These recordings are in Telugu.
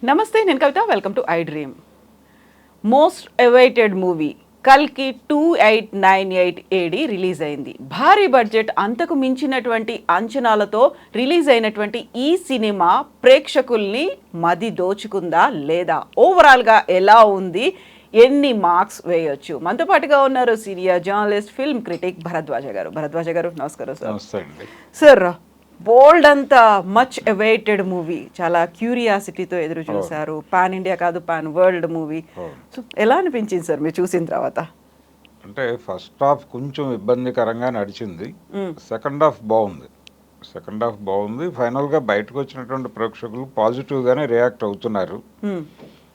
నమస్తే, నేను Kavitha. Welcome to I dream. Most awaited movie కల్కి 2898 ఏడి రిలీజ్ అయింది. భారీ బడ్జెట్, అంతకు మించినటువంటి అంచనాలతో రిలీజ్ అయినటువంటి ఈ సినిమా ప్రేక్షకుల్ని మది దోచుకుందా లేదా, ఓవరాల్గా ఎలా ఉంది, ఎన్ని మార్క్స్ వేయొచ్చు? మనతో పాటుగా ఉన్నారు senior journalist, film critic Bharadwaj గారు. భరద్వాజ గారు, నమస్కారం సార్. సార్, బోల్డ్ అంతా మచ్ అవైటెడ్ మూవీ, చాలా క్యూరియాసిటీతో ఎదురు చూశారు. పాన్ ఇండియా కాదు, పాన్ వరల్డ్ మూవీ. సో ఎలా అనిపించింది సార్ మీరు చూసిన తర్వాత? అంటే ఫస్ట్ హాఫ్ కొంచెం ఇబ్బందికరంగా నడిచింది, సెకండ్ హాఫ్ బాగుంది. ఫైనల్గా బయటకు వచ్చినటువంటి ప్రేక్షకులు పాజిటివ్గానే రియాక్ట్ అవుతున్నారు.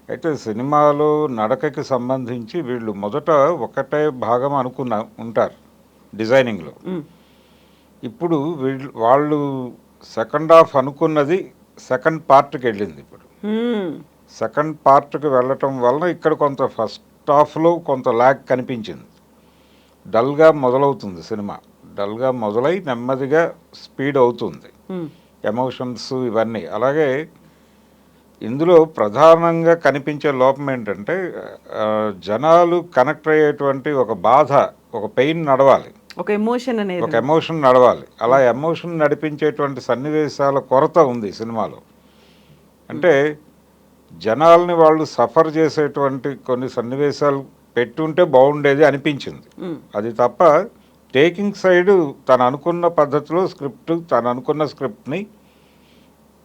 అయితే సినిమాలో నడకకి సంబంధించి వీళ్ళు మొదట ఒకటే భాగం ఉంటారు డిజైనింగ్లో. ఇప్పుడు వాళ్ళు సెకండ్ హాఫ్ అనుకున్నది సెకండ్ పార్ట్కి వెళ్ళింది. ఇప్పుడు సెకండ్ పార్ట్కి వెళ్ళటం వలన ఇక్కడ కొంత ఫస్ట్ హాఫ్లో కొంత ల్యాగ్ కనిపించింది. డల్గా మొదలవుతుంది సినిమా, డల్గా మొదలై నెమ్మదిగా స్పీడ్ అవుతుంది, ఎమోషన్స్ ఇవన్నీ. అలాగే ఇందులో ప్రధానంగా కనిపించే లోపం ఏంటంటే జనాలు కనెక్ట్ అయ్యేటువంటి ఒక బాధ, ఒక పెయిన్ నడవాలి, ఒక ఎమోషన్ నడవాలి. అలా ఎమోషన్ నడిపించేటువంటి సన్నివేశాల కొరత ఉంది సినిమాలో. అంటే జనాల్ని వాళ్ళు సఫర్ చేసేటువంటి కొన్ని సన్నివేశాలు పెట్టుంటే బాగుండేది అనిపించింది. అది తప్ప టేకింగ్ సైడ్ తను అనుకున్న పద్ధతిలో తను అనుకున్న స్క్రిప్ట్ని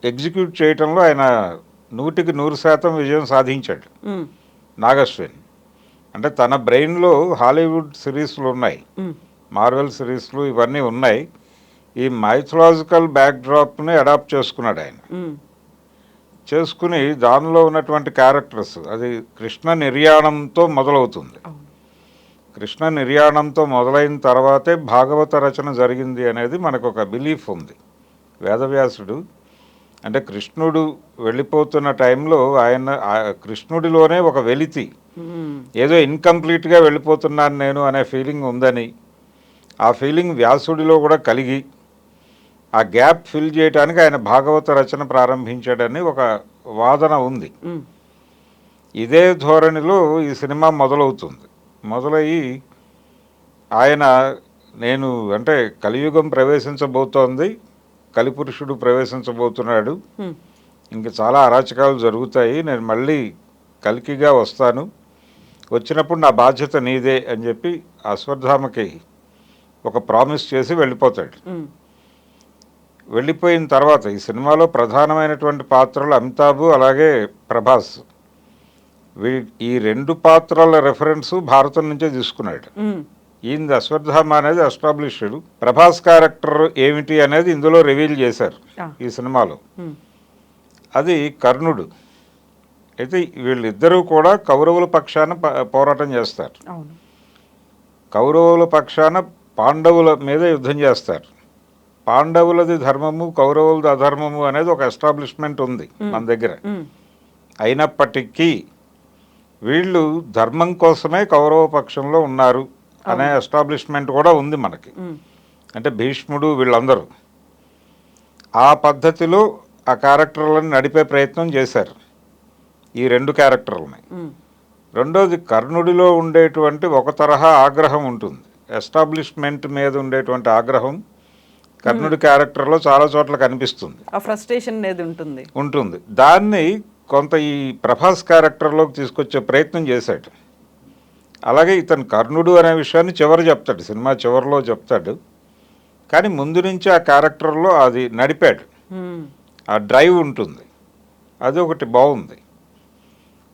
ఎగ్జిక్యూట్ చేయటంలో ఆయన 100% విజయం సాధించాడు నాగశ్విన్. అంటే తన బ్రెయిన్లో హాలీవుడ్ సిరీస్లు ఉన్నాయి, మార్వెల్ సిరీస్లు ఇవన్నీ ఉన్నాయి. ఈ మైథలాజికల్ బ్యాక్డ్రాప్ని అడాప్ట్ చేసుకున్నాడు ఆయన. చేసుకుని దానిలో ఉన్నటువంటి క్యారెక్టర్స్, అది కృష్ణ నిర్యాణంతో మొదలవుతుంది. కృష్ణ నిర్యాణంతో మొదలైన తర్వాతే భాగవత రచన జరిగింది అనేది మనకు ఒక బిలీఫ్ ఉంది. వేదవ్యాసుడు అంటే కృష్ణుడు వెళ్ళిపోతున్న టైంలో కృష్ణుడిలోనే ఒక వెలితి, ఏదో ఇన్కంప్లీట్గా వెళ్ళిపోతున్నాను నేను అనే ఫీలింగ్ ఉందని, ఆ ఫీలింగ్ వ్యాసుడిలో కూడా కలిగి ఆ గ్యాప్ ఫిల్ చేయడానికి ఆయన భాగవత రచన ప్రారంభించాడని ఒక వాదన ఉంది. ఇదే ధోరణిలో ఈ సినిమా మొదలయ్యి ఆయన అంటే కలియుగం ప్రవేశించబోతోంది, కలిపురుషుడు ప్రవేశించబోతున్నాడు, ఇంక చాలా అరాచకాలు జరుగుతాయి, నేను మళ్ళీ కలికిగా వస్తాను, వచ్చినప్పుడు నా బాధ్యత నీదే అని చెప్పి అశ్వత్థామకి ఒక ప్రామిస్ చేసి వెళ్ళిపోతాడు. వెళ్ళిపోయిన తర్వాత ఈ సినిమాలో ప్రధానమైనటువంటి పాత్రలు అమితాబ్ అలాగే ప్రభాస్. ఈ రెండు పాత్రల రెఫరెన్స్ భారతం నుంచే తీసుకున్నాడు. ఈయన అశ్వత్థామ అనేది ఎస్టాబ్లిష్డ్, ప్రభాస్ క్యారెక్టర్ ఏమిటి అనేది ఇందులో రివీల్ చేశారు ఈ సినిమాలో. అది కర్ణుడు. అయితే వీళ్ళిద్దరూ కూడా కౌరవుల పక్షాన పోరాటం చేస్తారు. కౌరవుల పక్షాన పాండవుల మీద యుద్ధం చేస్తారు. పాండవులది ధర్మము, కౌరవులది అధర్మము అనేది ఒక ఎస్టాబ్లిష్మెంట్ ఉంది మన దగ్గర. అయినప్పటికీ వీళ్ళు ధర్మం కోసమే కౌరవ పక్షంలో ఉన్నారు అనే ఎస్టాబ్లిష్మెంట్ కూడా ఉంది మనకి. అంటే భీష్ముడు వీళ్ళందరూ ఆ పద్ధతిలో ఆ క్యారెక్టర్లను నడిపే ప్రయత్నం చేశారు, ఈ రెండు క్యారెక్టర్లని. రెండోది, కర్ణుడిలో ఉండేటువంటి ఒక తరహా ఆగ్రహం ఉంటుంది, ఎస్టాబ్లిష్మెంట్ మీద ఉండేటువంటి ఆగ్రహం కర్ణుడి క్యారెక్టర్లో చాలా చోట్ల కనిపిస్తుంది, ఫ్రస్ట్రేషన్ అనేది ఉంటుంది. దాన్ని కొంత ఈ ప్రభాస్ క్యారెక్టర్లోకి తీసుకొచ్చే ప్రయత్నం చేశాడు. అలాగే ఇతను కర్ణుడు అనే విషయాన్ని చెప్తాడు, సినిమా చివరిలో చెప్తాడు. కానీ ముందు నుంచి ఆ క్యారెక్టర్లో అది నడిపాడు, ఆ డ్రైవ్ ఉంటుంది, అది ఒకటి బాగుంది.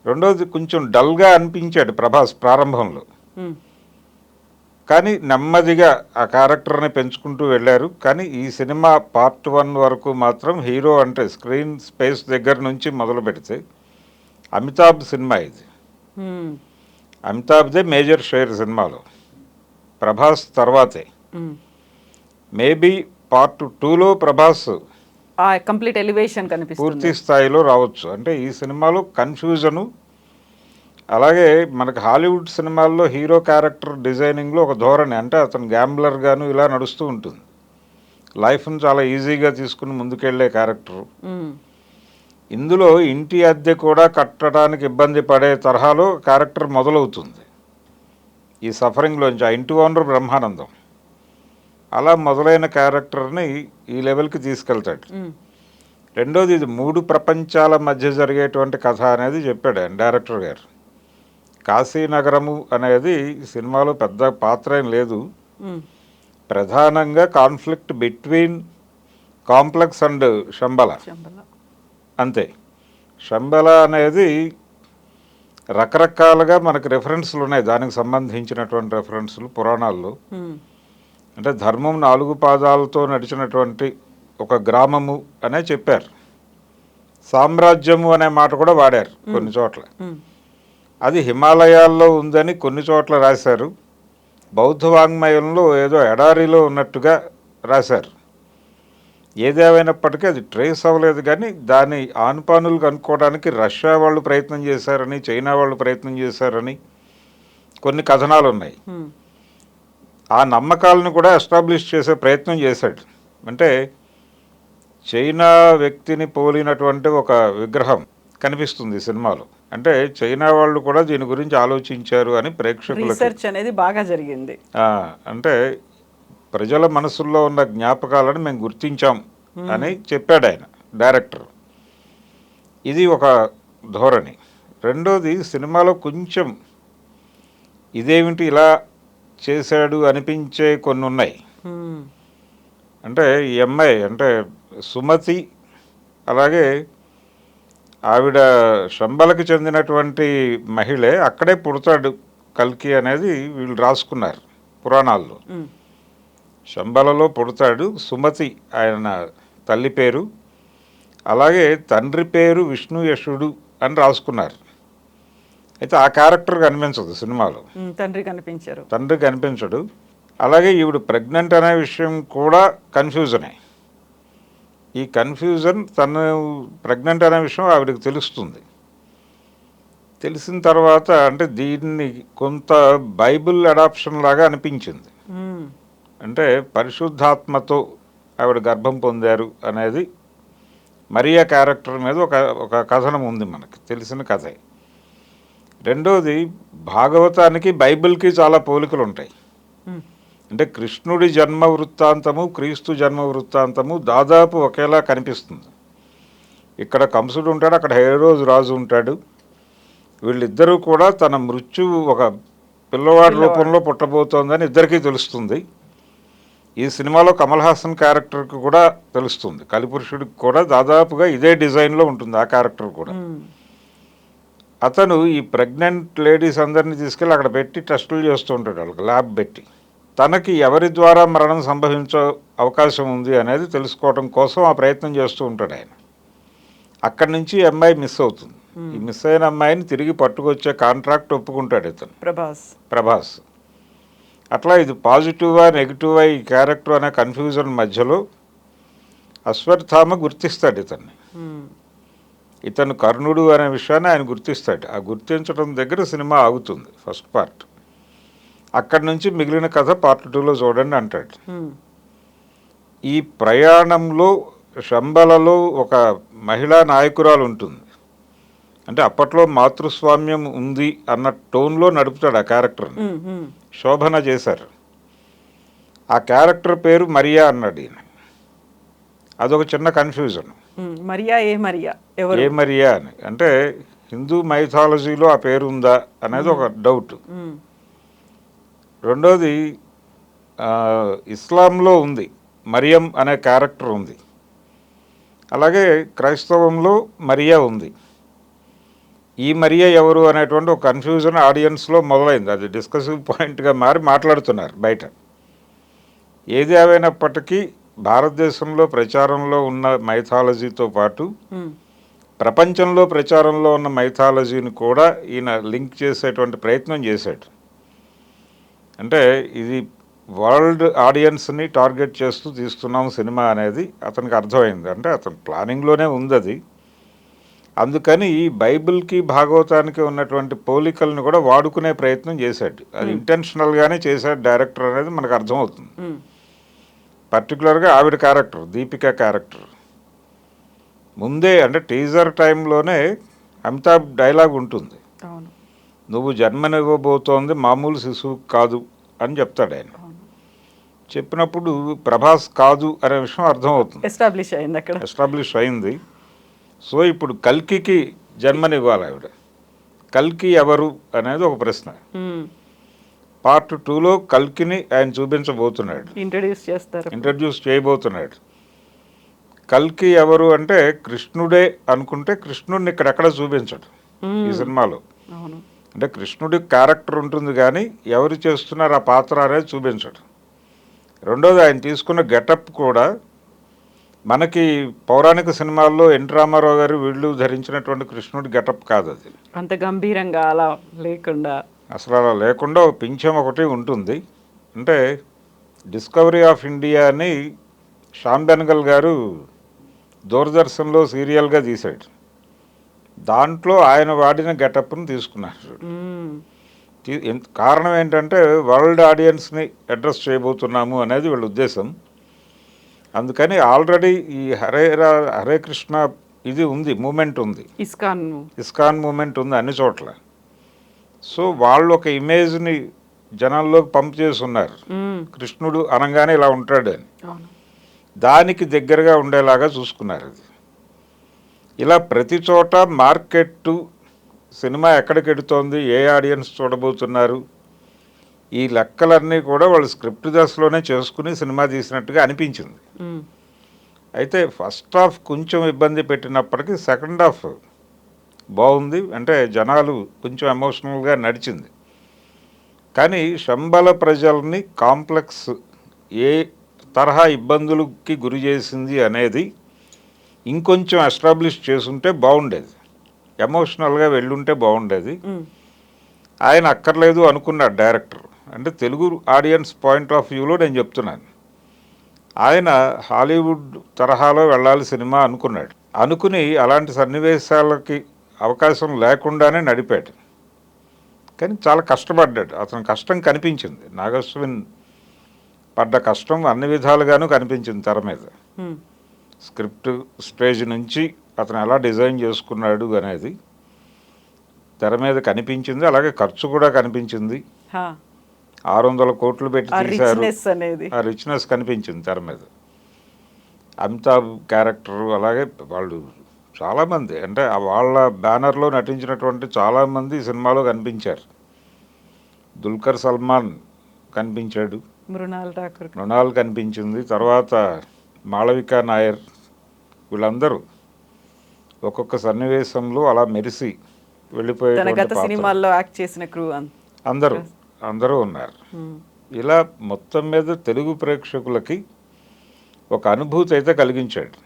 రెండోది, కొంచెం డల్గా అనిపించాడు ప్రభాస్ ప్రారంభంలో, కానీ నెమ్మదిగా ఆ క్యారెక్టర్ని పెంచుకుంటూ వెళ్ళారు. కానీ ఈ సినిమా పార్ట్ 1 వరకు మాత్రం హీరో అంటే స్క్రీన్ స్పేస్ దగ్గర నుంచి మొదలు పెడితే అమితాబ్ సినిమా ఇది. అమితాబ్దే మేజర్ షేర్ సినిమాలో, ప్రభాస్ తర్వాతే. మేబీ పార్ట్ 2లో ప్రభాస్ కంప్లీట్ ఎలివేషన్ కనిపిస్తుంది, పూర్తి స్థాయిలో రావచ్చు. అంటే ఈ సినిమాలో కన్ఫ్యూజను, అలాగే మనకు హాలీవుడ్ సినిమాల్లో హీరో క్యారెక్టర్ డిజైనింగ్లో ఒక ధోరణి, అంటే అతను గ్యాంబ్లర్ గాను ఇలా నడుస్తూ ఉంటుంది, లైఫ్ను చాలా ఈజీగా తీసుకుని ముందుకెళ్లే క్యారెక్టరు. ఇందులో ఇంటి అద్దె కూడా కట్టడానికి ఇబ్బంది పడే తరహాలో క్యారెక్టర్ మొదలవుతుంది. ఈ సఫరింగ్లోంచి ఆ ఇంటి ఓనర్ బ్రహ్మానందం అలా మొదలైన క్యారెక్టర్ని ఈ లెవెల్కి తీసుకెళ్తాడు. రెండోది, ఇది 3 ప్రపంచాల మధ్య జరిగేటువంటి కథ అనేది చెప్పాడు ఆయన డైరెక్టర్ గారు. కాశీనగరము అనేది సినిమాలో పెద్ద పాత్ర ఏం లేదు. ప్రధానంగా conflict between complex and Shambhala అంతే. శంబల అనేది రకరకాలుగా మనకు రెఫరెన్స్లు ఉన్నాయి, దానికి సంబంధించినటువంటి రెఫరెన్స్లు పురాణాల్లో. అంటే ధర్మం 4 పాదాలతో నడిచినటువంటి ఒక గ్రామము అనే చెప్పారు. సామ్రాజ్యము అనే మాట కూడా వాడారు కొన్ని చోట్ల. అది హిమాలయాల్లో ఉందని కొన్ని చోట్ల రాశారు. బౌద్ధ వాంగ్మయంలో ఏదో ఎడారిలో ఉన్నట్టుగా రాశారు. ఏదేమైనప్పటికీ అది ట్రేస్ అవ్వలేదు. కానీ దాని ఆనుపానులు కనుక్కోవడానికి రష్యా వాళ్ళు ప్రయత్నం చేశారని, చైనా వాళ్ళు ప్రయత్నం చేశారని కొన్ని కథనాలు ఉన్నాయి. ఆ నమ్మకాలను కూడా ఎస్టాబ్లిష్ చేసే ప్రయత్నం చేశాడు. అంటే చైనా వ్యక్తిని పోలినటువంటి ఒక విగ్రహం కనిపిస్తుంది సినిమాలో. అంటే చైనా వాళ్ళు కూడా దీని గురించి ఆలోచించారు అని ప్రేక్షకులకు రీసెర్చ్ అనేది బాగా జరిగింది. అంటే ప్రజల మనసుల్లో ఉన్న జ్ఞాపకాలను మేము గుర్తించాం అని చెప్పాడు ఆయన డైరెక్టర్. ఇది ఒక ధోరణి. రెండోది, సినిమాలో కొంచెం ఇదేమిటి ఇలా చేశాడు అనిపించే కొన్ని ఉన్నాయి. అంటే ఈ అమ్మాయి అంటే సుమతి, అలాగే ఆవిడ శంబలకి చెందినటువంటి మహిళే, అక్కడే పుడతాడు కల్కి అనేది వీళ్ళు రాసుకున్నారు పురాణాల్లో. శంబలలో పుడతాడు. సుమతి ఆయన తల్లి పేరు, అలాగే తండ్రి పేరు విష్ణుయశుడు అని రాసుకున్నారు. అయితే ఆ క్యారెక్టర్ కనిపించదు సినిమాలో. తండ్రి కనిపించడు. అలాగే ఈవిడ ప్రెగ్నెంట్ అనే విషయం కూడా కన్ఫ్యూజనే. ఈ కన్ఫ్యూజన్, తను ప్రెగ్నెంట్ అనే విషయం ఆవిడకి తెలుస్తుంది. తెలిసిన తర్వాత అంటే దీన్ని కొంత బైబిల్ అడాప్షన్ లాగా అనిపించింది. అంటే పరిశుద్ధాత్మతో ఆవిడ గర్భం పొందారు అనేది మరియా క్యారెక్టర్ మీద ఒక కథనం ఉంది, మనకి తెలిసిన కథే. రెండోది, భాగవతానికి బైబిల్కి చాలా పోలికలు ఉంటాయి. అంటే కృష్ణుడి జన్మ వృత్తాంతము, క్రీస్తు జన్మ వృత్తాంతము దాదాపు ఒకేలా కనిపిస్తుంది. ఇక్కడ కంసుడు ఉంటాడు, అక్కడ హేరోదు రాజు ఉంటాడు. వీళ్ళిద్దరూ కూడా తన మృత్యువు ఒక పిల్లవాడి రూపంలో పుట్టబోతోందని ఇద్దరికీ తెలుస్తుంది. ఈ సినిమాలో కమల్ హాసన్ క్యారెక్టర్కి కూడా తెలుస్తుంది. కలిపురుషుడికి కూడా దాదాపుగా ఇదే డిజైన్లో ఉంటుంది ఆ క్యారెక్టర్ కూడా. అతను ఈ ప్రెగ్నెంట్ లేడీస్ అందరినీ తీసుకెళ్ళి అక్కడ పెట్టి టెస్టులు చేస్తూ ఉంటాడు, వాళ్ళకి ల్యాబ్ పెట్టి. తనకి ఎవరి ద్వారా మరణం సంభవించే అవకాశం ఉంది అనేది తెలుసుకోవడం కోసం ఆ ప్రయత్నం చేస్తూ ఉంటాడు ఆయన. అక్కడి నుంచి అమ్మాయి మిస్ అవుతుంది. ఈ మిస్ అయిన అమ్మాయిని తిరిగి పట్టుకొచ్చే కాంట్రాక్ట్ ఒప్పుకుంటాడు ఇతను, ప్రభాస్. అట్లా ఇది పాజిటివా నెగిటివా ఈ క్యారెక్టర్ అనే కన్ఫ్యూజన్ మధ్యలో అశ్వత్థామ గుర్తిస్తాడు ఇతన్ని. ఇతను కర్ణుడు అనే విషయాన్ని ఆయన గుర్తిస్తాడు. ఆ గుర్తించడం దగ్గర సినిమా ఆగుతుంది ఫస్ట్ పార్ట్. అక్కడి నుంచి మిగిలిన కథ పార్ట్ 2లో చూడండి అంటాడు. ఈ ప్రయాణంలో శంబలలో ఒక మహిళా నాయకురాలు ఉంటుంది. అంటే అప్పట్లో మాతృస్వామ్యం ఉంది అన్న టోన్లో నడుపుతాడు ఆ క్యారెక్టర్ని. శోభన చేశారు. ఆ క్యారెక్టర్ పేరు మరియా అన్నాడు ఈయన. అదొక చిన్న కన్ఫ్యూజన్. ఏ మరియా అని, అంటే హిందూ మైథాలజీలో ఆ పేరు ఉందా అనేది ఒక డౌట్. రెండోది, ఇస్లాంలో ఉంది, మరియం అనే క్యారెక్టర్ ఉంది. అలాగే క్రైస్తవంలో మరియా ఉంది. ఈ మరియా ఎవరు అనేటువంటి ఒక కన్ఫ్యూజన్ ఆడియన్స్లో మొదలైంది. అది డిస్కసివ్ పాయింట్గా మారి మాట్లాడుతున్నారు బయట. ఏది ఏమైనప్పటికీ భారతదేశంలో ప్రచారంలో ఉన్న మైథాలజీతో పాటు ప్రపంచంలో ప్రచారంలో ఉన్న మైథాలజీని కూడా ఈయన లింక్ చేసేటువంటి ప్రయత్నం చేశాడు. అంటే ఇది వరల్డ్ ఆడియన్స్ని టార్గెట్ చేస్తూ తీస్తున్నాం సినిమా అనేది అతనికి అర్థమైంది. అంటే అతని ప్లానింగ్లోనే ఉంది అది. అందుకని ఈ బైబిల్కి భాగవతానికి ఉన్నటువంటి పోలికలను కూడా వాడుకునే ప్రయత్నం చేశాడు. అది ఇంటెన్షనల్గానే చేశాడు డైరెక్టర్ అనేది మనకు అర్థమవుతుంది. పర్టికులర్గా ఆవిడ క్యారెక్టర్, దీపిక క్యారెక్టర్ ముందే అంటే టీజర్ టైంలోనే అమితాబ్ డైలాగ్ ఉంటుంది, అవును. నువ్వు జన్మనివ్వబోతోంది మామూలు శిశువు కాదు అని చెప్తాడు ఆయన. చెప్పినప్పుడు ప్రభాస్ కాదు అనే విషయం అర్థమవుతుంది, ఎస్టాబ్లిష్ అయింది అక్కడ. ఎస్టాబ్లిష్ అయింది. సో ఇప్పుడు కల్కికి జన్మనివ్వాలి ఆవిడ. కల్కి ఎవరు అనేది ఒక ప్రశ్న. పార్ట్ 2లో కల్కిని ఆయన చూపించబోతున్నాడు, ఇంట్రడ్యూస్ చేయబోతున్నాడు. కల్కి ఎవరు అంటే కృష్ణుడే అనుకుంటే కృష్ణుడిని ఇక్కడెక్కడ చూపించడు ఈ సినిమాలో. అంటే కృష్ణుడి క్యారెక్టర్ ఉంటుంది కానీ ఎవరు చేస్తున్నారు ఆ పాత్ర అనేది చూపించడు. రెండోది ఆయన తీసుకున్న గెటప్ కూడా మనకి పౌరాణిక సినిమాల్లో ఎన్ రామారావు గారు వీళ్ళు ధరించినటువంటి కృష్ణుడి గెటప్ కాదు అది. అంత గంభీరంగా అలా లేకుండా, అసలు అలా లేకుండా ఒక పింఛం ఒకటి ఉంటుంది. అంటే డిస్కవరీ ఆఫ్ ఇండియా అని శ్యామ్ బెనగల్ గారు దూరదర్శన్లో సీరియల్గా తీశాడు. దాంట్లో ఆయన వాడిన గెటప్ను తీసుకున్నారు. కారణం ఏంటంటే వరల్డ్ ఆడియన్స్ని అడ్రస్ చేయబోతున్నాము అనేది వీళ్ళ ఉద్దేశం. అందుకని ఆల్రెడీ ఈ హరే కృష్ణ ఇది ఉంది, మూమెంట్ ఉంది, ఇస్కాన్ మూమెంట్ ఉంది అన్ని చోట్ల. సో వాళ్ళు ఒక ఇమేజ్ని జనాల్లోకి పంప్ చేసి ఉన్నారు, కృష్ణుడు అనగానే ఇలా ఉంటాడు అని. దానికి దగ్గరగా ఉండేలాగా చూసుకున్నారు. అది ఇలా ప్రతి చోట మార్కెట్ సినిమా ఎక్కడికి ఎడుతోంది, ఏ ఆడియన్స్ చూడబోతున్నారు, ఈ లెక్కలన్నీ కూడా వాళ్ళు స్క్రిప్ట్ దశలోనే చేసుకుని సినిమా తీసినట్టుగా అనిపించింది. అయితే ఫస్ట్ హాఫ్ కొంచెం ఇబ్బంది పెట్టినప్పటికీ సెకండ్ హాఫ్ బాగుంది. అంటే జనాలు కొంచెం ఎమోషనల్గా నడిచింది. కానీ శంబల ప్రజల్ని కాంప్లెక్స్ ఏ తరహా ఇబ్బందులకి గురి చేసింది అనేది ఇంకొంచెం ఎస్టాబ్లిష్ చేసుంటే బాగుండేది, ఎమోషనల్గా వెళ్ళుంటే బాగుండేది. ఆయన అక్కర్లేదు అనుకున్నాడు డైరెక్టర్. అంటే తెలుగు ఆడియన్స్ పాయింట్ ఆఫ్ వ్యూలో నేను చెప్తున్నాను. ఆయన హాలీవుడ్ తరహాలో వెళ్ళాలి సినిమా అనుకున్నాడు. అనుకుని అలాంటి సన్నివేశాలకి అవకాశం లేకుండానే నడిపాడు. కానీ చాలా కష్టపడ్డాడు. అతని కష్టం కనిపించింది, నాగశ్విన్ పడ్డ కష్టం అన్ని విధాలుగానూ కనిపించింది తెర మీద. స్క్రిప్ట్ స్టేజ్ నుంచి అతను ఎలా డిజైన్ చేసుకున్నాడు అనేది తెర మీద కనిపించింది. అలాగే ఖర్చు కూడా కనిపించింది. 600 కోట్లు పెట్టి తీశారు, ఆ రిచ్నెస్ కనిపించింది తెర మీద. అమితాబ్ క్యారెక్టర్, అలాగే వాళ్ళు చాలామంది అంటే వాళ్ళ బ్యానర్లో నటించినటువంటి చాలామంది సినిమాలో కనిపించారు. దుల్కర్ సల్మాన్ కనిపించాడు, మృణాల్ కనిపించింది, తర్వాత మాళవికా నాయర్, వీళ్ళందరూ ఒక్కొక్క సన్నివేశంలో అలా మెరిసి వెళ్ళిపోయారు. అందరూ ఉన్నారు. ఇలా మొత్తం మీద తెలుగు ప్రేక్షకులకి ఒక అనుభూతి అయితే కలిగించాడు.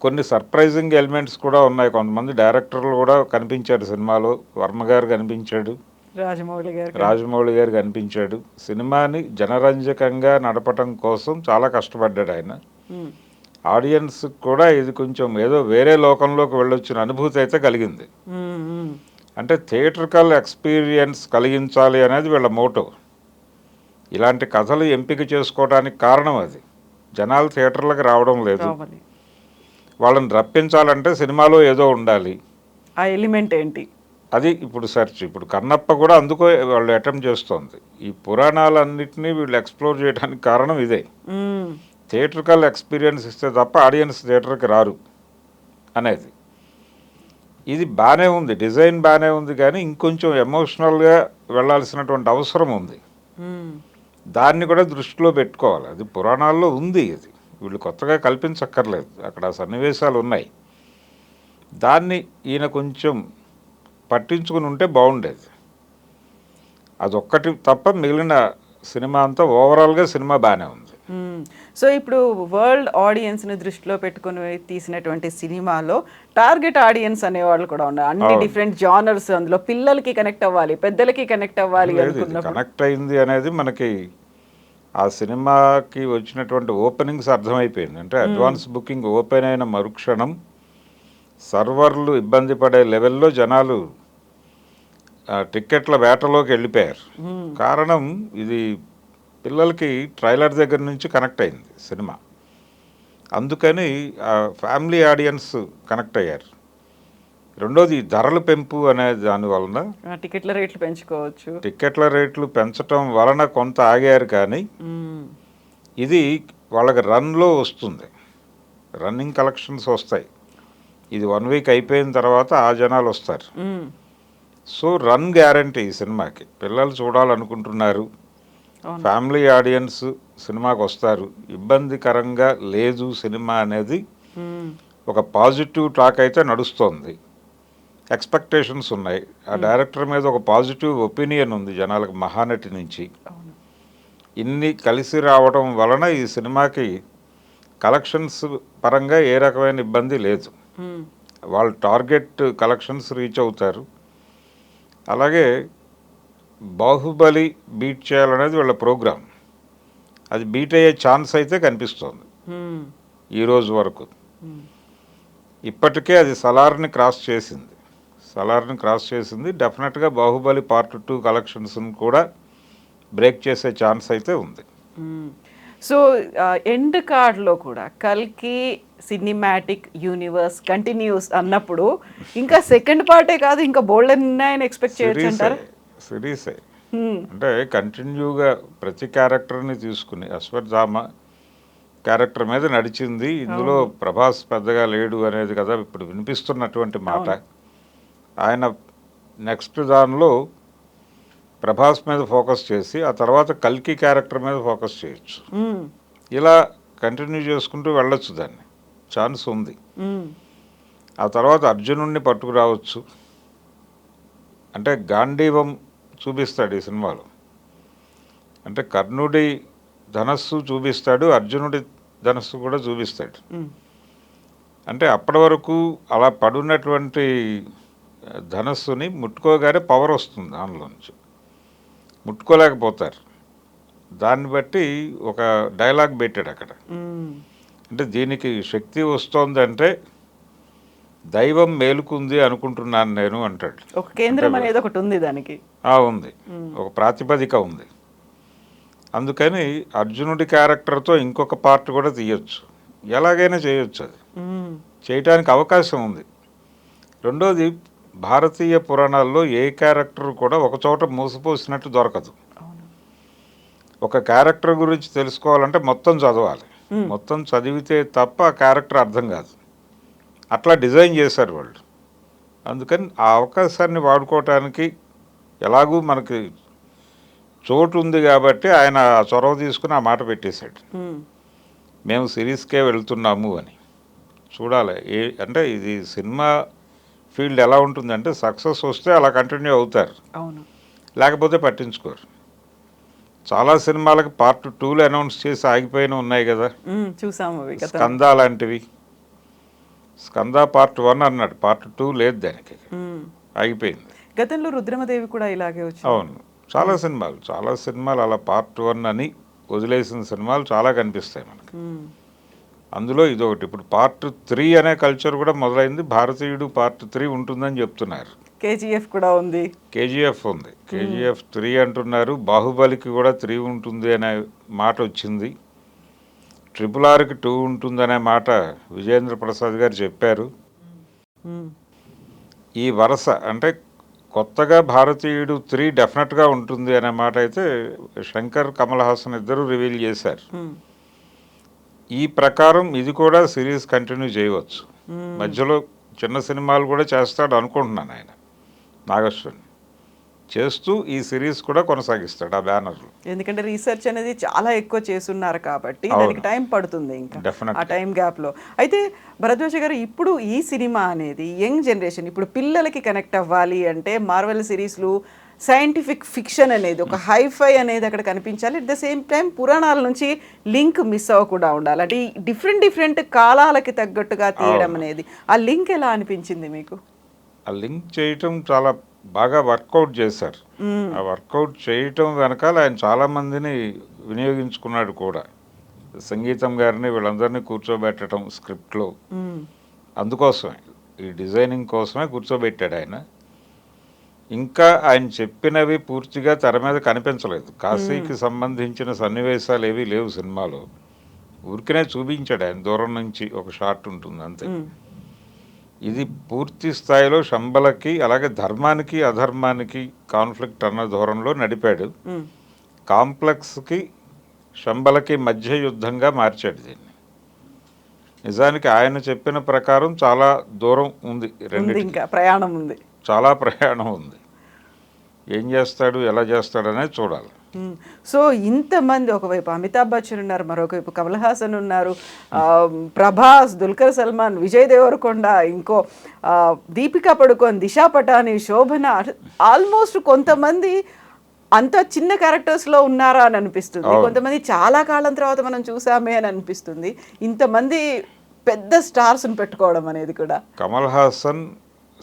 కొన్ని సర్ప్రైజింగ్ ఎలిమెంట్స్ కూడా ఉన్నాయి. కొంతమంది డైరెక్టర్లు కూడా కనిపించారు సినిమాలో. వర్మ గారు కనిపించాడు, రాజమౌళి గారు కనిపించాడు. సినిమాని జనరంజకంగా నడపటం కోసం చాలా కష్టపడ్డాడు ఆయన. ఆడియన్స్ కూడా ఇది కొంచెం ఏదో వేరే లోకంలోకి వెళ్ళొచ్చిన అనుభూతి అయితే కలిగింది. అంటే థియేట్రికల్ ఎక్స్పీరియన్స్ కలిగించాలి అనేది వీళ్ళ మోటో. ఇలాంటి కథలు ఎంపిక చేసుకోవడానికి కారణం అది. జనాలు థియేటర్లకు రావడం లేదు, వాళ్ళని రప్పించాలంటే సినిమాలో ఏదో ఉండాలి. ఆ ఎలిమెంట్ ఏంటి అది ఇప్పుడు సెర్చ్. ఇప్పుడు కన్నప్ప కూడా అందుకో వాళ్ళు అటెంప్ట్ చేస్తోంది. ఈ పురాణాలన్నింటినీ వీళ్ళు ఎక్స్ప్లోర్ చేయడానికి కారణం ఇదే. థియేట్రికల్ ఎక్స్పీరియన్స్ ఇస్తే తప్ప ఆడియన్స్ థియేటర్కి రారు అనేది. ఇది బాగానే ఉంది, డిజైన్ బాగానే ఉంది, కానీ ఇంకొంచెం ఎమోషనల్గా వెళ్ళాల్సినటువంటి అవసరం ఉంది. దాన్ని కూడా దృష్టిలో పెట్టుకోవాలి. అది పురాణాల్లో ఉంది, ఇది వీళ్ళు కొత్తగా కల్పించక్కర్లేదు. అక్కడ సన్నివేశాలు ఉన్నాయి. దాన్ని ఈయన కొంచెం పట్టించుకుని ఉంటే బాగుండేది. అదొక్కటి తప్ప మిగిలిన సినిమా అంతా ఓవరాల్గా సినిమా బాగానే ఉంది. సో ఇప్పుడు వరల్డ్ ఆడియన్స్ని దృష్టిలో పెట్టుకుని తీసినటువంటి సినిమాలో టార్గెట్ ఆడియన్స్ అనేవాళ్ళు కూడా ఉన్నారు. అన్ని డిఫరెంట్ జానర్స్, అందులో పిల్లలకి కనెక్ట్ అవ్వాలి, పెద్దలకి కనెక్ట్ అవ్వాలి. కనెక్ట్ అయింది అనేది మనకి ఆ సినిమాకి వచ్చినటువంటి ఓపెనింగ్స్ అర్థమైపోయింది. అంటే అడ్వాన్స్ బుకింగ్ ఓపెన్ అయిన మరుక్షణం సర్వర్లు ఇబ్బంది పడే లెవెల్లో జనాలు టిక్కెట్ల వేటలోకి వెళ్ళిపోయారు. కారణం ఇది పిల్లలకి ట్రైలర్ దగ్గర నుంచి కనెక్ట్ అయింది సినిమా. అందుకని ఫ్యామిలీ ఆడియన్స్ కనెక్ట్ అయ్యారు. రెండోది ధరల పెంపు అనే దాని వలన టికెట్ల రేట్లు పెంచుకోవచ్చు. టికెట్ల రేట్లు పెంచటం వలన కొంత ఆగారు, కానీ ఇది వాళ్ళకి రన్లో వస్తుంది, రన్నింగ్ కలెక్షన్స్ వస్తాయి. ఇది 1 వీక్ అయిపోయిన తర్వాత ఆ జనాలు వస్తారు. సో రన్ గ్యారంటీ ఈ సినిమాకి. పిల్లలు చూడాలనుకుంటున్నారు, ఫ్యామిలీ ఆడియన్స్ సినిమాకి వస్తారు, ఇబ్బందికరంగా లేదు సినిమా అనేది ఒక పాజిటివ్ టాక్ అయితే నడుస్తోంది. ఎక్స్పెక్టేషన్స్ ఉన్నాయి. ఆ డైరెక్టర్ మీద ఒక పాజిటివ్ ఒపీనియన్ ఉంది జనాలకు, మహానటి నుంచి. ఇన్ని కలిసి రావడం వలన ఈ సినిమాకి కలెక్షన్స్ పరంగా ఏ రకమైన ఇబ్బంది లేదు. వాళ్ళు టార్గెట్ కలెక్షన్స్ రీచ్ అవుతారు. అలాగే బాహుబలి బీట్ చేయాలనేది వీళ్ళ ప్రోగ్రాం. అది బీట్ అయ్యే ఛాన్స్ అయితే కనిపిస్తోంది ఈరోజు వరకు. ఇప్పటికే అది సలార్ని క్రాస్ చేసింది. డెఫినెట్గా బాహుబలి పార్ట్ 2 కలెక్షన్స్ని కూడా బ్రేక్ చేసే ఛాన్స్ అయితే ఉంది. సో ఎండ్ కార్డ్లో కూడా కల్కి సినిమాటిక్ యూనివర్స్ కంటిన్యూస్ అన్నప్పుడు ఇంకా సెకండ్ పార్టే కాదు, ఇంకా బోల్డ్ ఉన్నాయని ఎక్స్పెక్ట్ చేయొచ్చు అంటారా? సిరీసే అంటే కంటిన్యూగా ప్రతి క్యారెక్టర్ని తీసుకుని అశ్వత్థామ క్యారెక్టర్ మీద నడిచింది. ఇందులో ప్రభాస్ పెద్దగా లేడు అనేది కదా ఇప్పుడు వినిపిస్తున్నటువంటి మాట. ఆయన నెక్స్ట్ దానిలో ప్రభాస్ మీద ఫోకస్ చేసి ఆ తర్వాత కల్కి క్యారెక్టర్ మీద ఫోకస్ చేయొచ్చు. ఇలా కంటిన్యూ చేసుకుంటూ వెళ్ళొచ్చు, దాన్ని ఛాన్స్ ఉంది. ఆ తర్వాత అర్జునుడిని పట్టుకురావచ్చు. అంటే గాంధీవం చూపిస్తాడు ఈ సినిమాలో. అంటే కర్ణుడి ధనస్సు చూపిస్తాడు, అర్జునుడి ధనస్సు కూడా చూపిస్తాడు. అంటే అప్పటి వరకు అలా పడున్నటువంటి ధనస్సుని ముట్టుకోగానే పవర్ వస్తుంది, దానిలోంచి ముట్టుకోలేకపోతారు. దాన్ని బట్టి ఒక డైలాగ్ పెట్టాడు అక్కడ. అంటే దీనికి శక్తి వస్తోందంటే దైవం మేలుకుంది అనుకుంటున్నాను నేను అంటాడు. ఒక కేంద్రం అనేది ఒకటి ఉంది దానికి. ఉంది, ఒక ప్రాతిపదిక ఉంది. అందుకని అర్జునుడి క్యారెక్టర్తో ఇంకొక పార్ట్ కూడా తీయొచ్చు, ఎలాగైనా చేయొచ్చు. అది చేయటానికి అవకాశం ఉంది. రెండోది, భారతీయ పురాణాల్లో ఏ క్యారెక్టర్ కూడా ఒక చోట మూసిపోసినట్టు దొరకదు. ఒక క్యారెక్టర్ గురించి తెలుసుకోవాలంటే మొత్తం చదవాలి. మొత్తం చదివితే తప్ప ఆ క్యారెక్టర్ అర్థం కాదు. అట్లా డిజైన్ చేశారు వాళ్ళు. అందుకని ఆ అవకాశాన్ని వాడుకోవటానికి ఎలాగూ మనకి చోటు ఉంది కాబట్టి ఆయన చొరవ తీసుకుని ఆ మాట పెట్టేశాడు, మేము సిరీస్కే వెళ్తున్నాము అని. చూడాలి అంటే ఇది సినిమా ఫీల్డ్ ఎలా ఉంటుందంటే సక్సెస్ వస్తే అలా కంటిన్యూ అవుతారు, లేకపోతే పట్టించుకోరు. చాలా సినిమాలకు పార్ట్ 2 అనౌన్స్ చేసి ఆగిపోయిన ఉన్నాయి కదా, చూసాము. స్కంద లాంటివి. స్కంద పార్ట్ 1 అన్నాడు, పార్ట్ 2 లేదు, దానికి ఆగిపోయింది. గతంలో రుద్రమదేవి కూడా ఇలాగే వచ్చింది. అవును, చాలా సినిమాలు అలా పార్ట్ 1 అని వదిలేసిన సినిమాలు చాలా కనిపిస్తాయి మనకి. అందులో ఇదొకటి. ఇప్పుడు పార్ట్ 3 అనే కల్చర్ కూడా మొదలైంది. భారతీయుడు పార్ట్ 3 ఉంటుందని చెప్తున్నారు. కేజీఎఫ్ కూడా ఉంది. కేజీఎఫ్ 3 అంటున్నారు. బాహుబలికి కూడా 3 ఉంటుంది అనే మాట వచ్చింది. RRRకి 2 ఉంటుందనే మాట విజేంద్ర ప్రసాద్ గారు చెప్పారు. ఈ వరుస అంటే కొత్తగా భారతీయుడు 3 డెఫినెట్గా ఉంటుంది అనే మాట అయితే శంకర్, కమల్ హాసన్ ఇద్దరు రివీల్ చేశారు. ఈ ప్రకారం ఇది కూడా సిరీస్ కంటిన్యూ చేయవచ్చు. మధ్యలో చిన్న సినిమాలు కూడా చేస్తాడు అనుకుంటున్నాను ఆయన, నాగేశ్వరన్. చేస్తూ ఈ సిరీస్ కూడా కొనసాగిస్తాడు ఆ బ్యానర్లో. ఎందుకంటే రీసెర్చ్ అనేది చాలా ఎక్కువ చేస్తున్నారు కాబట్టి దానికి టైం పడుతుంది ఇంకా ఆ టైం గ్యాప్లో. అయితే భరద్వాజ గారు, ఇప్పుడు ఈ సినిమా అనేది యంగ్ జనరేషన్, ఇప్పుడు పిల్లలకి కనెక్ట్ అవ్వాలి అంటే మార్వెల్ సిరీస్లు, సైంటిఫిక్ ఫిక్షన్ అనేది, ఒక హైఫై అనేది అక్కడ కనిపించాలి. అట్ ద సేమ్ టైం పురాణాల నుంచి లింక్ మిస్ అవ్వకుండా ఉండాలి. అంటే డిఫరెంట్ కాలాలకి తగ్గట్టుగా తీయడం అనేది, ఆ లింక్ ఎలా అనిపించింది మీకు? ఆ లింక్ చేయటం చాలా బాగా వర్కౌట్ చేశారు. ఆ వర్కౌట్ చేయటం వెనకాల ఆయన చాలామందిని వినియోగించుకున్నాడు కూడా. సంగీతం గారిని వీళ్ళందరినీ కూర్చోబెట్టడం స్క్రిప్ట్లో, అందుకోసమే ఈ డిజైనింగ్ కోసమే కూర్చోబెట్టాడు ఆయన. ఇంకా ఆయన చెప్పినవి పూర్తిగా తెర మీద కనిపించలేదు. కాశీకి సంబంధించిన సన్నివేశాలు ఏవీ లేవు సినిమాలో. ఊరికనే చూపించాడు ఆయన దూరం నుంచి ఒక షాట్ ఉంటుంది అంతే. ఇది పూర్తి స్థాయిలో శంబలకి అలాగే ధర్మానికి అధర్మానికి కాన్ఫ్లిక్ట్ అన్న ధోరణిలో నడిపాడు. కాంప్లెక్స్కి శంబలకి మధ్య యుద్ధంగా మార్చాడు దీన్ని. నిజానికి ఆయన చెప్పిన ప్రకారం చాలా దూరం ఉంది, ఇంకా ప్రయాణం ఉంది, చాలా ప్రయాణం ఉంది. ఏం చేస్తాడు ఎలా చేస్తాడు అనేది చూడాలి. సో ఇంతమంది, ఒకవైపు అమితాబ్ బచ్చన్ ఉన్నారు, మరొకవైపు కమల్ హాసన్ ఉన్నారు, ప్రభాస్, దుల్కర్ సల్మాన్, విజయ్ దేవరకొండ, ఇంకో దీపికా పడుకోన్, దిశా పటాని, శోభన, ఆల్మోస్ట్ కొంతమంది అంత చిన్న క్యారెక్టర్స్లో ఉన్నారా అని అనిపిస్తుంది, కొంతమంది చాలా కాలం తర్వాత మనం చూసామే అని అనిపిస్తుంది. ఇంతమంది పెద్ద స్టార్స్ని పెట్టుకోవడం అనేది కూడా. కమల్ హాసన్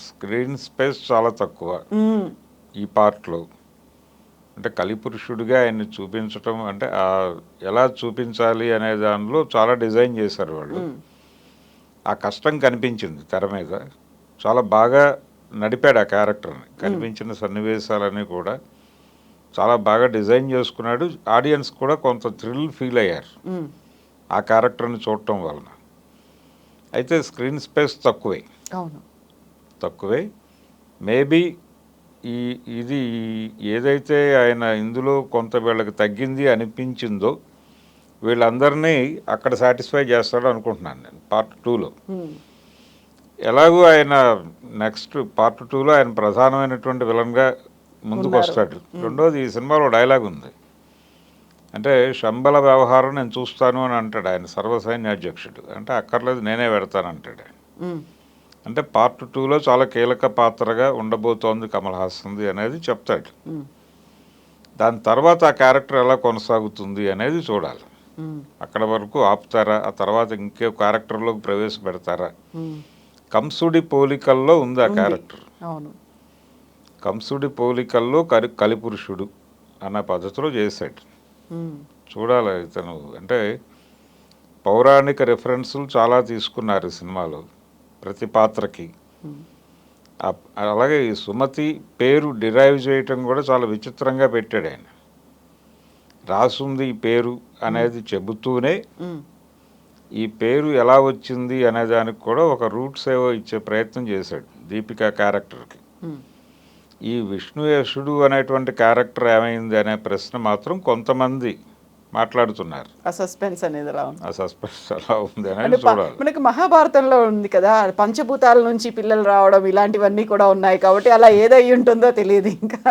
స్క్రీన్ స్పేస్ చాలా తక్కువ ఈ పార్ట్లో. అంటే కలిపురుషుడిగా ఆయన్ని చూపించటం అంటే ఎలా చూపించాలి అనే దానిలో చాలా డిజైన్ చేశారు వాళ్ళు. ఆ కష్టం కనిపించింది తెర మీద. చాలా బాగా నడిపాడు ఆ క్యారెక్టర్ని. కనిపించిన సన్నివేశాలన్నీ కూడా చాలా బాగా డిజైన్ చేసుకున్నాడు. ఆడియన్స్ కూడా కొంత థ్రిల్ ఫీల్ అయ్యారు ఆ క్యారెక్టర్ని చూడటం వలన. అయితే స్క్రీన్ స్పేస్ తక్కువే. మేబీ ఇది ఏదైతే ఆయన ఇందులో కొంత వీళ్ళకి తగ్గింది అనిపించిందో వీళ్ళందరినీ అక్కడ సాటిస్ఫై చేస్తాడు అనుకుంటున్నాను నేను పార్ట్ 2లో. ఎలాగూ ఆయన నెక్స్ట్ పార్ట్ 2లో ఆయన ప్రధానమైనటువంటి విలన్గా ముందుకు వస్తాడు. రెండోది, ఈ సినిమాలో డైలాగ్ ఉంది, అంటే శంబల వ్యవహారం నేను చూస్తాను అని అంటాడు ఆయన, సర్వసైన్యాధ్యక్షుడు. అంటే అక్కర్లేదు నేనే పెడతానంటాడు. అంటే పార్ట్ 2లో చాలా కీలక పాత్రగా ఉండబోతోంది కమల్ హాసన్ది అనేది చెప్తాడు. దాని తర్వాత ఆ క్యారెక్టర్ ఎలా కొనసాగుతుంది అనేది చూడాలి. అక్కడ వరకు ఆపుతారా, ఆ తర్వాత ఇంకే క్యారెక్టర్లోకి ప్రవేశపెడతారా. కంసుడి పోలికల్లో ఉంది ఆ క్యారెక్టర్. కంసుడి పోలికల్లో కలిపురుషుడు అన్న పద్ధతిలో చేశాడు. చూడాలి ఇతను. అంటే పౌరాణిక రెఫరెన్సులు చాలా తీసుకున్నారు ఈ సినిమాలో ప్రతి పాత్రకి. అలాగే ఈ సుమతి పేరు డిరైవ్ చేయటం కూడా చాలా విచిత్రంగా పెట్టాడు ఆయన. రాసుంది ఈ పేరు అనేది చెబుతూనే ఈ పేరు ఎలా వచ్చింది అనే దానికి కూడా ఒక రూట్స్ ఏవో ఇచ్చే ప్రయత్నం చేశాడు దీపికా క్యారెక్టర్కి. ఈ విష్ణుయేషుడు అనేటువంటి క్యారెక్టర్ ఏమైంది అనే ప్రశ్న మాత్రం కొంతమంది మాట్లాడుతున్నారు. ఆ సస్పెన్స్ అనేది ఎలా ఉంది అనేది చూడాలి. మనకి మహాభారతంలో ఉంది కదా, పంచభూతాల నుంచి పిల్లలు రావడం ఇలాంటివన్నీ కూడా ఉన్నాయి కాబట్టి అలా ఏదై ఉంటుందో తెలియదు ఇంకా.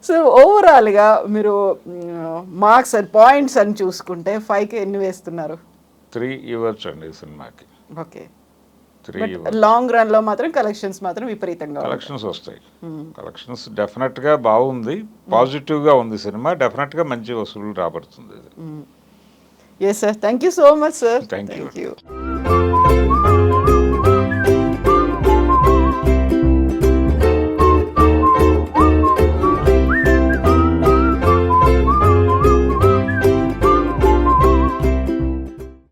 సో ఓవరాల్గా మీరు మార్క్స్ అండ్ పాయింట్స్ అని చూసుకుంటే 5కి ఎన్ని వేస్తున్నారు? 3 ఇవ్వచ్చు అండి ఈ సినిమాకి. ఓకే. లాంగ్ రన్ లో మాత్రం కలెక్షన్స్ మాత్రం విపరీతంగా కలెక్షన్స్ వస్తాయి. కలెక్షన్స్ డెఫినెట్ గా బాగుంది, పాజిటివ్ గా ఉంది సినిమా. డెఫినెట్ గా మంచి వసూలు రాబడుతుంది. Yes sir, thank you so much sir. Thank you.